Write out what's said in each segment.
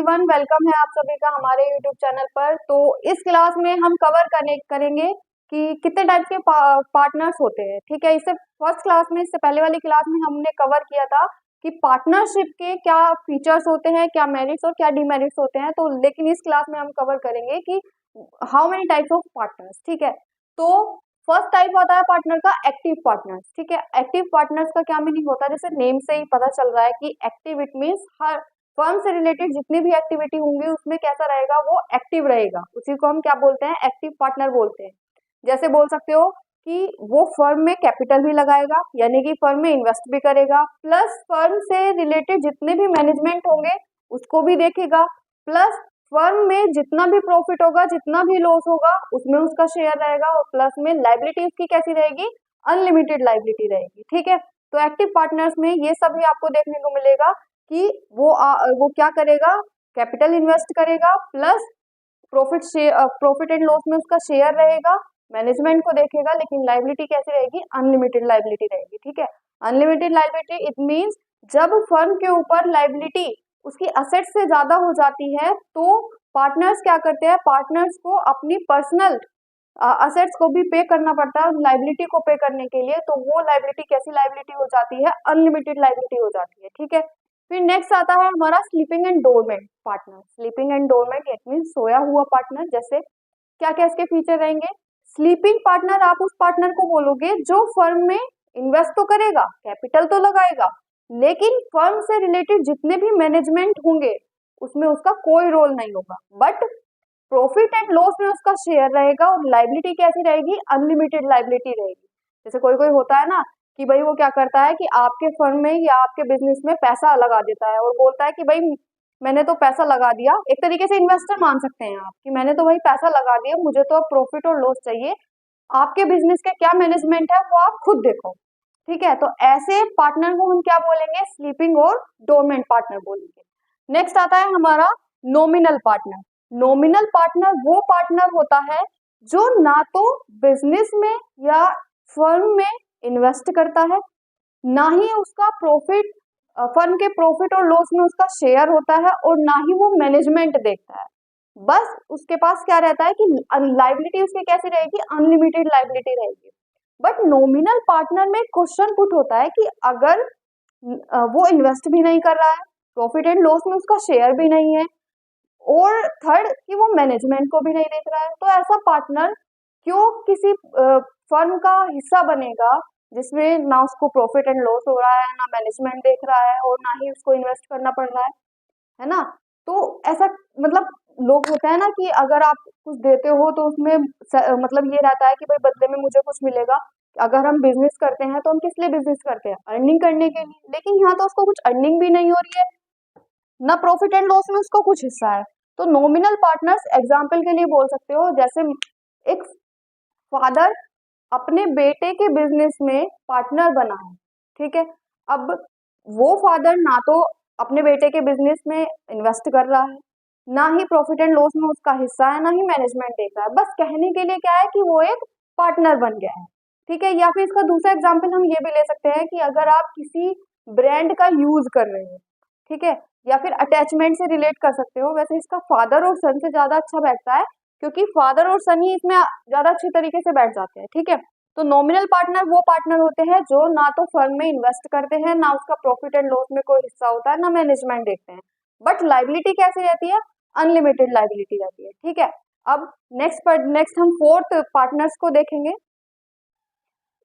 Everyone, welcome है आप सभी का हमारे यूट्यूब चैनल पर। तो इस क्लास में हम कवर करेंगे कि कितने टाइप के पार्टनर्स होते हैं। ठीक है, इससे फर्स्ट क्लास में, इससे पहले वाली क्लास में हमने कवर किया था कि पार्टनरशिप के क्या फीचर्स होते हैं, क्या मेरिट्स और क्या डिमेरिट्स होते हैं। तो लेकिन इस क्लास में हम कवर करेंगे कि how many types of partners. ठीक है, तो फर्स्ट टाइप होता है पार्टनर का एक्टिव पार्टनर्स। ठीक है, एक्टिव पार्टनर्स का क्या मीनिंग होता है, जैसे नेम से ही पता चल रहा है कि active it means her firm से रिलेटेड जितनी भी एक्टिविटी होंगी उसमें कैसा रहेगा, वो एक्टिव रहेगा। उसी को हम क्या बोलते हैं, एक्टिव पार्टनर बोलते हैं। जैसे बोल सकते हो कि वो फर्म में कैपिटल भी लगाएगा, यानी कि फर्म में इन्वेस्ट भी करेगा, प्लस फर्म से रिलेटेड जितने भी मैनेजमेंट होंगे उसको भी देखेगा, प्लस फर्म में जितना भी प्रॉफिट होगा, जितना भी लॉस होगा, उसमें उसका शेयर रहेगा, और प्लस में लाइबिलिटी उसकी कैसी रहेगी, अनलिमिटेड लाइबिलिटी रहेगी। ठीक है, तो एक्टिव पार्टनर्स में ये सभी आपको देखने को मिलेगा कि वो क्या करेगा, कैपिटल इन्वेस्ट करेगा, प्लस प्रॉफिट एंड लॉस में उसका शेयर रहेगा, मैनेजमेंट को देखेगा, लेकिन लाइबिलिटी कैसी रहेगी, अनलिमिटेड लाइबिलिटी रहेगी। ठीक है, अनलिमिटेड लाइबिलिटी इट मींस जब फर्म के ऊपर लाइबिलिटी उसकी असेट से ज्यादा हो जाती है तो पार्टनर्स क्या करते हैं, पार्टनर्स को अपनी पर्सनल असेट्स को भी पे करना पड़ता है लाइबिलिटी को पे करने के लिए। तो वो लाइबिलिटी कैसी लाइबिलिटी हो जाती है, अनलिमिटेड लाइबिलिटी हो जाती है। ठीक है, फिर नेक्स्ट आता है हमारा sleeping and dormant partner. Sleeping and dormant it mean सोया हुआ पार्टनर। जैसे क्या क्या इसके फीचर रहेंगे, स्लीपिंग पार्टनर आप उस पार्टनर को बोलोगे जो फर्म में इन्वेस्ट तो करेगा, कैपिटल तो लगाएगा, लेकिन फर्म से रिलेटेड जितने भी मैनेजमेंट होंगे उसमें उसका कोई रोल नहीं होगा, बट प्रॉफिट एंड लॉस में उसका शेयर रहेगा, और लाइबिलिटी कैसी रहेगी, अनलिमिटेड लाइबिलिटी रहेगी। जैसे कोई कोई होता है ना कि भाई वो क्या करता है कि आपके फर्म में या आपके बिजनेस में पैसा लगा देता है और बोलता है कि भाई मैंने तो पैसा लगा दिया, एक तरीके से इन्वेस्टर मान सकते हैं आप कि मैंने तो भाई पैसा लगा दिया, मुझे तो अब प्रॉफिट और लॉस चाहिए, आपके बिजनेस के क्या मैनेजमेंट है वो आप खुद देखो। ठीक है, तो ऐसे पार्टनर को हम क्या बोलेंगे, स्लीपिंग और डोरमेंट पार्टनर बोलेंगे। नेक्स्ट आता है हमारा नॉमिनल पार्टनर। नॉमिनल पार्टनर वो पार्टनर होता है जो ना तो बिजनेस में या फर्म में इन्वेस्ट करता है, ना ही उसका प्रॉफिट फर्म के प्रॉफिट और लॉस में उसका शेयर होता है, और ना ही वो मैनेजमेंट देखता है। बस उसके पास क्या रहता है कि लाइबिलिटी उसकी कैसी रहेगी, अनलिमिटेड लाइबिलिटी रहेगी। बट नॉमिनल पार्टनर में क्वेश्चन पुट होता है कि अगर वो इन्वेस्ट भी नहीं कर रहा है, प्रॉफिट एंड लॉस में उसका शेयर भी नहीं है, और थर्ड कि वो मैनेजमेंट को भी नहीं देख रहा है, तो ऐसा पार्टनर क्यों किसी फर्म का हिस्सा बनेगा जिसमें ना उसको प्रॉफिट एंड लॉस हो रहा है, ना मैनेजमेंट देख रहा है, और ना ही उसको इन्वेस्ट करना पड़ रहा है ना। तो ऐसा मतलब लोग होता है ना कि अगर आप कुछ देते हो तो उसमें मतलब ये रहता है कि भाई बदले में मुझे कुछ मिलेगा। अगर हम बिजनेस करते हैं तो हम किस लिए बिजनेस करते हैं, अर्निंग करने के लिए, लेकिन यहाँ तो उसको कुछ अर्निंग भी नहीं हो रही है, ना प्रॉफिट एंड लॉस में उसको कुछ हिस्सा है। तो नॉमिनल पार्टनर्स एग्जाम्पल के लिए बोल सकते हो, जैसे एक फादर अपने बेटे के बिजनेस में पार्टनर बना है। ठीक है, अब वो फादर ना तो अपने बेटे के बिजनेस में इन्वेस्ट कर रहा है, ना ही प्रॉफिट एंड लॉस में उसका हिस्सा है, ना ही मैनेजमेंट देख रहा है, बस कहने के लिए क्या है कि वो एक पार्टनर बन गया है। ठीक है, या फिर इसका दूसरा एग्जाम्पल हम ये भी ले सकते हैं कि अगर आप किसी ब्रांड का यूज कर रहे हो, ठीक है, या फिर अटैचमेंट से रिलेट कर सकते हो। वैसे इसका फादर और सन से ज्यादा अच्छा बैठता है, क्योंकि फादर और सन ही इसमें ज्यादा अच्छे तरीके से बैठ जाते हैं। ठीक है, तो नॉमिनल पार्टनर वो पार्टनर होते हैं जो ना तो फर्म में इन्वेस्ट करते हैं, ना उसका प्रॉफिट एंड लॉस में कोई हिस्सा होता है, ना मैनेजमेंट देखते हैं, बट लाइबिलिटी कैसी रहती है, अनलिमिटेड लाइबिलिटी रहती है। ठीक है, अब नेक्स्ट हम फोर्थ पार्टनर्स को देखेंगे।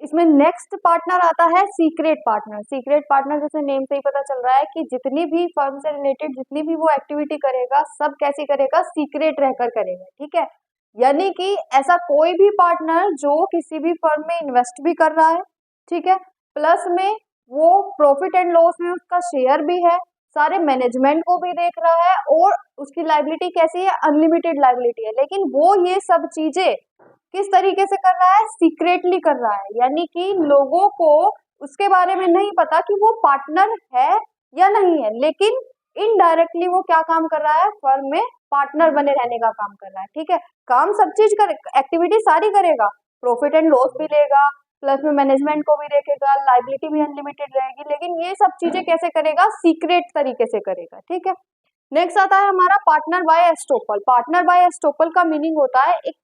इसमें नेक्स्ट पार्टनर आता है सीक्रेट पार्टनर। सीक्रेट पार्टनर जैसे नेम से ही पता चल रहा है कि जितनी भी फर्म से रिलेटेड जितनी भी वो एक्टिविटी करेगा, सब कैसी करेगा, सीक्रेट रहकर करेगा। ठीक है, यानी कि ऐसा कोई भी पार्टनर जो किसी भी फर्म में इन्वेस्ट भी कर रहा है, ठीक है, प्लस में वो प्रॉफिट एंड लॉस में उसका शेयर भी है, सारे मैनेजमेंट को भी देख रहा है, और उसकी लाइबिलिटी कैसी है, अनलिमिटेड लाइबिलिटी है, लेकिन वो ये सब चीजें किस तरीके से कर रहा है, सीक्रेटली कर रहा है, यानी कि लोगों को उसके बारे में नहीं पता कि वो पार्टनर है या नहीं है, लेकिन इनडायरेक्टली वो क्या काम कर रहा है, फर्म में पार्टनर बने रहने का काम कर रहा है। ठीक है, काम सब चीज कर, एक्टिविटी सारी करेगा, प्रॉफिट एंड लॉस भी लेगा, प्लस में मैनेजमेंट को भी देखेगा, लाइबिलिटी भी अनलिमिटेड रहेगी, लेकिन ये सब चीजें कैसे करेगा, सीक्रेट तरीके से करेगा। ठीक है, नेक्स्ट आता है हमारा partner by estoppel. Partner by estoppel का मीनिंग होता है एक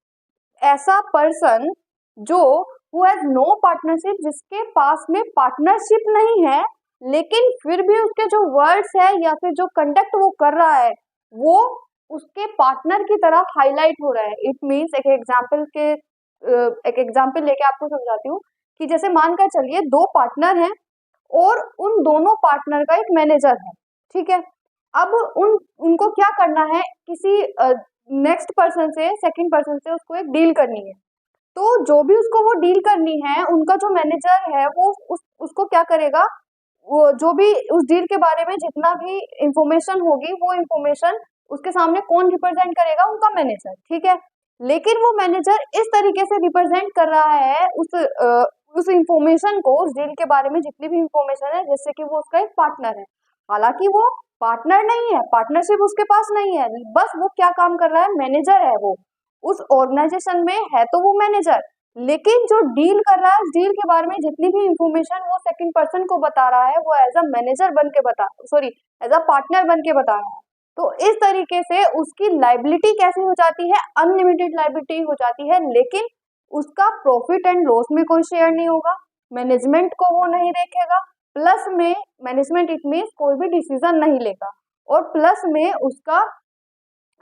ऐसा पर्सन जो हु हैज नो पार्टनरशिप, जिसके पास में पार्टनरशिप नहीं है, लेकिन फिर भी उसके जो वर्ड्स है या फिर जो कंडक्ट वो कर रहा है वो उसके पार्टनर की तरह हाईलाइट हो रहा है। इट मीन्स एक एग्जाम्पल लेके आपको समझाती हूँ कि जैसे मानकर चलिए दो पार्टनर हैं और उन दोनों पार्टनर का एक मैनेजर है, ठीक है। अब उनको क्या करना है, किसी नेक्स्ट पर्सन से, सेकंड पर्सन से उसको एक डील करनी है। तो जो भी उसको वो डील करनी है, उनका जो मैनेजर है वो उसको क्या करेगा, वो जो भी उस डील के बारे में जितना भी इंफॉर्मेशन होगी वो इंफॉर्मेशन उसके सामने कौन रिप्रेजेंट करेगा, उनका मैनेजर, ठीक है। लेकिन वो मैनेजर इस तरीके से रिप्रेजेंट कर रहा है उस इंफॉर्मेशन को, उस डील के बारे में जितनी भी इंफॉर्मेशन है, जैसे कि वो उसका एक पार्टनर है। हालांकि वो पार्टनर नहीं है, पार्टनरशिप उसके पास नहीं है, बस वो क्या काम कर रहा है, मैनेजर है वो उस ऑर्गेनाइजेशन में है, तो वो मैनेजर। लेकिन जो डील कर रहा है, उस डील के बारे में जितनी भी इंफॉर्मेशन वो सेकंड पर्सन को बता रहा है, वो एज अ मैनेजर बन के एज अ पार्टनर बन के बता रहा है। तो इस तरीके से उसकी लाइबिलिटी कैसी हो जाती है, अनलिमिटेड लाइबिलिटी हो जाती है, लेकिन उसका प्रॉफिट एंड लॉस में कोई शेयर नहीं होगा, मैनेजमेंट को वो नहीं देखेगा, प्लस में मैनेजमेंट इट मीन्स कोई भी डिसीजन नहीं लेगा, और प्लस में उसका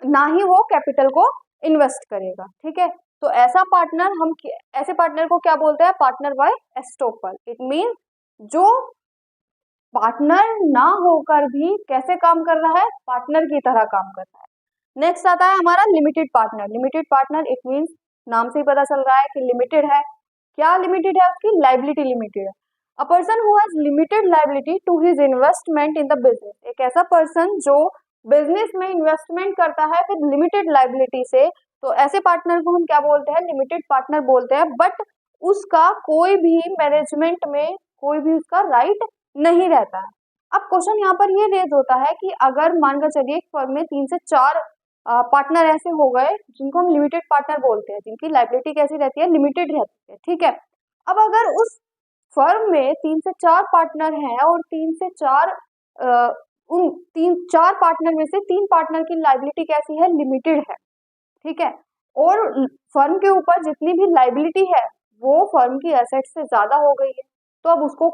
ना ही वो कैपिटल को इन्वेस्ट करेगा, ठीक है। तो ऐसे पार्टनर को क्या बोलते हैं, partner by estoppel. It mean जो पार्टनर ना होकर भी कैसे काम कर रहा है, पार्टनर की तरह काम कर रहा है। नेक्स्ट आता है हमारा limited partner. Limited partner it means नाम से ही पता चल रहा है कि लिमिटेड है। क्या लिमिटेड है, उसकी लाइबिलिटी लिमिटेड है। A person who has limited liability to his investment in the business. एक ऐसा पर्सन जो बिजनेस में इन्वेस्टमेंट करता है विद लिमिटेड लाइबिलिटी से, तो ऐसे पार्टनर को हम क्या बोलते हैं, लिमिटेड पार्टनर बोलते हैं। बट उसका कोई भी मैनेजमेंट में कोई भी उसका राइट नहीं रहता है। अब क्वेश्चन यहाँ पर ये रेज होता है कि अगर मानकर चलिए एक फर्म में 3 से 4 पार्टनर ऐसे हो गए जिनको हम लिमिटेड पार्टनर बोलते हैं, जिनकी लाइबिलिटी कैसी रहती है, लिमिटेड रहती है, ठीक है। अब अगर उस फर्म में 3 से 4 पार्टनर हैं और 3 से 4 उन 3-4 पार्टनर में से 3 पार्टनर की लाइबिलिटी कैसी है, लिमिटेड है, ठीक है। और फर्म के ऊपर जितनी भी लाइबिलिटी है वो फर्म की एसेट से ज्यादा हो गई है, तो अब उसको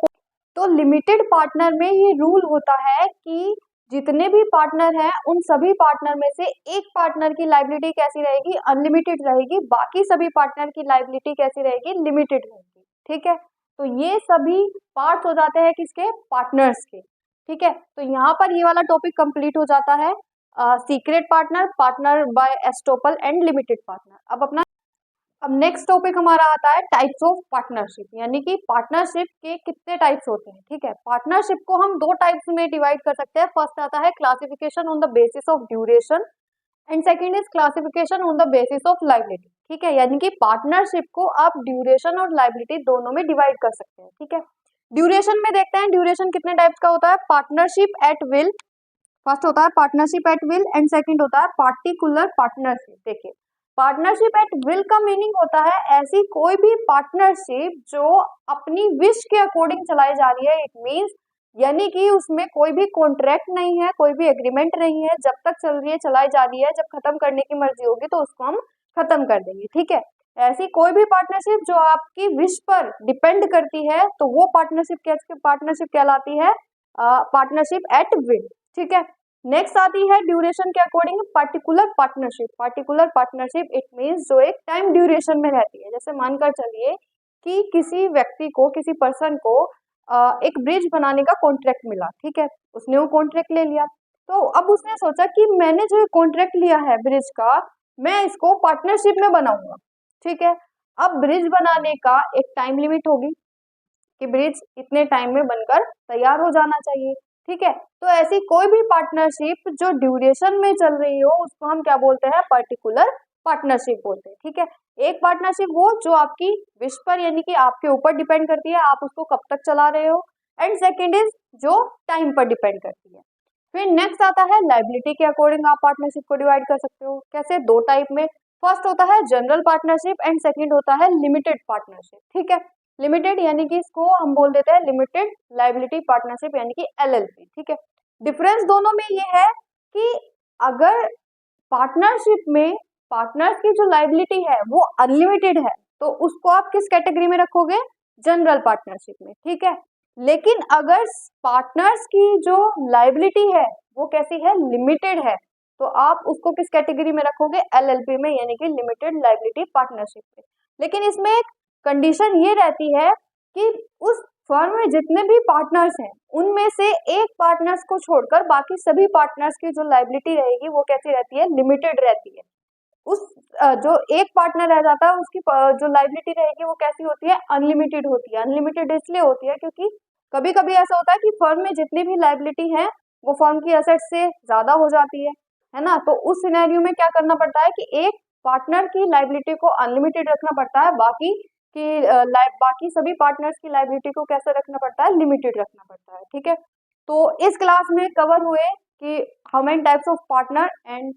तो लिमिटेड पार्टनर में ये रूल होता है कि जितने भी पार्टनर हैं उन सभी पार्टनर में से एक पार्टनर की लाइबिलिटी कैसी रहेगी, अनलिमिटेड रहेगी, बाकी सभी पार्टनर की लाइबिलिटी कैसी रहेगी, लिमिटेड रहेगी, ठीक है। तो ये सभी पार्ट्स हो जाते हैं किसके, पार्टनर्स के, ठीक है। तो यहाँ पर ये वाला टॉपिक कंप्लीट हो जाता है, secret partner, partner by estoppel and limited partner. अब नेक्स्ट टॉपिक हमारा आता है टाइप्स ऑफ पार्टनरशिप, यानी कि पार्टनरशिप के कितने टाइप्स होते हैं, ठीक है। पार्टनरशिप को हम 2 टाइप्स में डिवाइड कर सकते हैं। फर्स्ट आता है classification on the basis of duration and second is classification on the basis of liability, ठीक है। यानी कि पार्टनरशिप को आप ड्यूरेशन और लाइबिलिटी दोनों में डिवाइड कर सकते हैं, ठीक है। ड्यूरेशन में देखते हैं, ड्यूरेशन कितने टाइप्स का होता है, पार्टनरशिप एट विल, फर्स्ट होता है partnership at will and second होता है पार्टिकुलर पार्टनरशिप। देखिए पार्टनरशिप एट विल का मीनिंग होता है ऐसी कोई भी पार्टनरशिप जो अपनी विश के अकॉर्डिंग चलाई जा रही है। इट मींस यानी कि उसमें कोई भी कॉन्ट्रैक्ट नहीं है, कोई भी एग्रीमेंट नहीं है, जब तक चल रही है चलाई जा रही है, जब खत्म करने की मर्जी होगी तो उसको हम खत्म कर देंगे, ठीक है। ऐसी कोई भी पार्टनरशिप जो आपकी विश पर डिपेंड करती है तो वो पार्टनरशिप कहलाती है पार्टनरशिप एट विल, ठीक है। नेक्स्ट आती है ड्यूरेशन के according particular partnership. Particular partnership it means जो एक टाइम ड्यूरेशन में रहती है। जैसे मानकर चलिए कि किसी व्यक्ति को, किसी पर्सन को एक ब्रिज बनाने का कॉन्ट्रैक्ट मिला, ठीक है। उसने वो कॉन्ट्रैक्ट ले लिया, तो अब उसने सोचा कि मैंने जो कॉन्ट्रैक्ट लिया है ब्रिज का, मैं इसको पार्टनरशिप में बनाऊंगा, ठीक है। अब ब्रिज बनाने का एक टाइम लिमिट होगी कि ब्रिज इतने टाइम में बनकर तैयार हो जाना चाहिए, ठीक है। तो ऐसी कोई भी पार्टनरशिप जो ड्यूरेशन में चल रही हो उसको हम क्या बोलते हैं, पर्टिकुलर पार्टनरशिप बोलते हैं, ठीक है। एक पार्टनरशिप वो जो आपकी विश पर यानी कि आपके ऊपर डिपेंड करती है, आप उसको कब तक चला रहे हो, एंड सेकेंड इज जो टाइम पर डिपेंड करती है। फिर नेक्स्ट आता है लाइबिलिटी के अकॉर्डिंग आप पार्टनरशिप को डिवाइड कर सकते हो। कैसे, 2 टाइप में। फर्स्ट होता है जनरल पार्टनरशिप एंड सेकेंड होता है लिमिटेड पार्टनरशिप, ठीक है। लिमिटेड यानी कि इसको हम बोल देते हैं लिमिटेड लाइबिलिटी पार्टनरशिप यानी कि LLP, ठीक है। डिफरेंस दोनों में ये है कि अगर पार्टनरशिप में पार्टनर्स की जो लाइबिलिटी है वो अनलिमिटेड है तो उसको आप किस कैटेगरी में रखोगे? जनरल पार्टनरशिप में, ठीक है। लेकिन अगर पार्टनर्स की जो लाइबिलिटी है वो कैसी है? लिमिटेड है, तो आप उसको किस कैटेगरी में रखोगे? एलएलपी में, यानी कि लिमिटेड लाइबिलिटी पार्टनरशिप में। लेकिन इसमें एक कंडीशन ये रहती है कि उस फर्म में जितने भी पार्टनर्स हैं उनमें से एक पार्टनर्स को छोड़कर बाकी सभी पार्टनर्स की जो लाइबिलिटी रहेगी वो कैसी रहती है? लिमिटेड रहती है। उस जो एक पार्टनर रह जाता है उसकी जो लाइबिलिटी रहेगी वो कैसी होती है? अनलिमिटेड होती है। अनलिमिटेड इसलिए होती है क्योंकि कभी कभी ऐसा होता है कि फर्म में जितनी भी लाइबिलिटी है वो फर्म की एसेट से ज्यादा हो जाती है ना। तो उस सिनेरियो में क्या करना पड़ता है कि एक पार्टनर की लाइबिलिटी को अनलिमिटेड रखना पड़ता है, बाकी सभी पार्टनर्स की लाइबिलिटी को कैसे रखना पड़ता है? लिमिटेड रखना पड़ता है, ठीक है। तो इस क्लास में कवर हुए कि how many types of partner and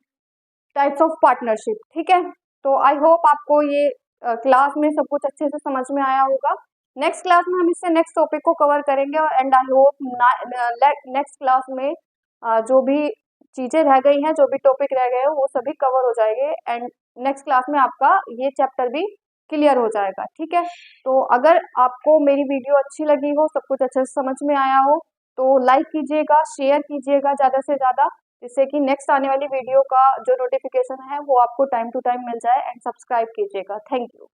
types of partnership, ठीक है। तो आई होप आपको ये क्लास में सब कुछ अच्छे से समझ में आया होगा। नेक्स्ट क्लास में हम इससे नेक्स्ट टॉपिक को कवर करेंगे and I hope next class में जो भी चीजें रह गई हैं, जो भी टॉपिक रह गए हैं वो सभी कवर हो जाएंगे एंड नेक्स्ट क्लास में आपका ये चैप्टर भी क्लियर हो जाएगा, ठीक है। तो अगर आपको मेरी वीडियो अच्छी लगी हो, सब कुछ अच्छे से समझ में आया हो, तो लाइक कीजिएगा, शेयर कीजिएगा ज़्यादा से ज़्यादा, जिससे कि नेक्स्ट आने वाली वीडियो का जो नोटिफिकेशन है वो आपको टाइम टू टाइम मिल जाए एंड सब्सक्राइब कीजिएगा। Thank you.